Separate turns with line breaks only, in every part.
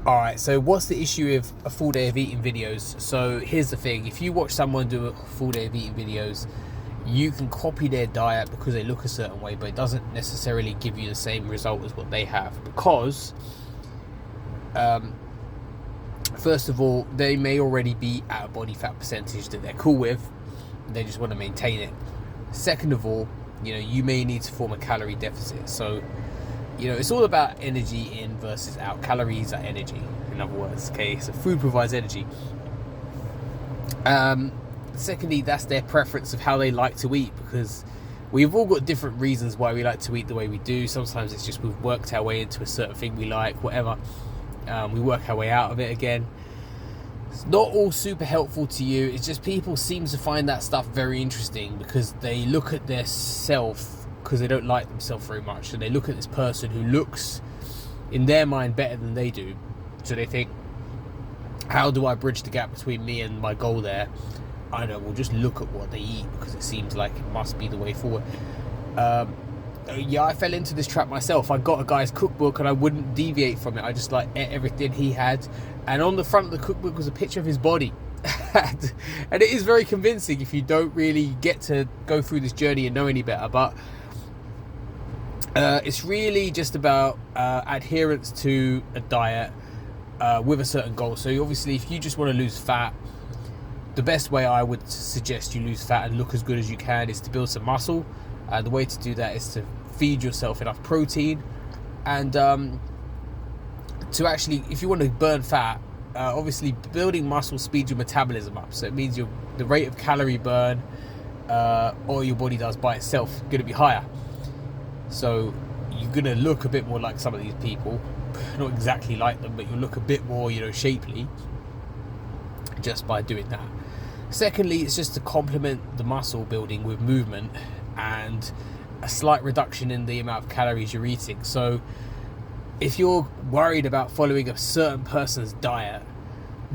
All right, so what's the issue with a full day of eating videos? So here's the thing: if you watch someone do a full day of eating videos, you can copy their diet because they look a certain way, but it doesn't necessarily give you the same result as what they have. Because, first of all, they may already be at a body fat percentage that they're cool with. They just want to maintain it. Second of all, you may need to form a calorie deficit. So, it's all about energy in versus out. Calories are energy, in other words. Okay, so food provides energy. Secondly, that's their preference of how they like to eat, because we've all got different reasons why we like to eat the way we do. Sometimes it's just we've worked our way into a certain thing we like, whatever. We work our way out of it again. It's not all super helpful to you. It's just people seem to find that stuff very interesting because they look at their self, because they don't like themselves very much, and they look at this person who looks, in their mind, better than they do. So they think, how do I bridge the gap between me and my goal there? I don't know, we'll just look at what they eat because it seems like it must be the way forward. I fell into this trap myself. I got a guy's cookbook and I wouldn't deviate from it. I just ate everything he had, and on the front of the cookbook was a picture of his body. And it is very convincing if you don't really get to go through this journey and know any better. But it's really just about adherence to a diet with a certain goal. So obviously, if you just want to lose fat, the best way I would suggest you lose fat and look as good as you can is to build some muscle. The way to do that is to feed yourself enough protein, and to actually, if you want to burn fat, obviously building muscle speeds your metabolism up. So it means the rate of calorie burn or your body does by itself going to be higher. So you're going to look a bit more like some of these people, not exactly like them, but you'll look a bit more, shapely just by doing that. Secondly, it's just to complement the muscle building with movement and a slight reduction in the amount of calories you're eating. So if you're worried about following a certain person's diet,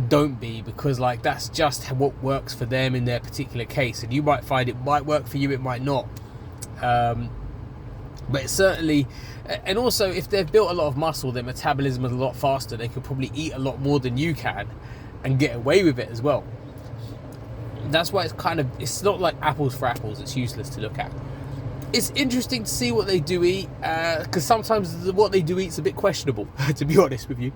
don't be, because that's just what works for them in their particular case, and you might find it might work for you, it might not. But it's certainly, and also if they've built a lot of muscle, their metabolism is a lot faster, they could probably eat a lot more than you can and get away with it as well. That's why it's not like apples for apples. It's useless to look at. It's interesting to see what they do eat, because sometimes what they do eat is a bit questionable, to be honest with you.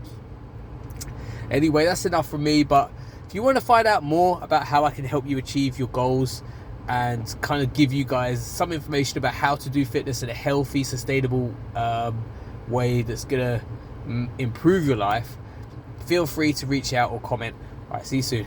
Anyway, that's enough from me. But if you want to find out more about how I can help you achieve your goals and kind of give you guys some information about how to do fitness in a healthy, sustainable way that's going to improve your life, feel free to reach out or comment. All right, see you soon.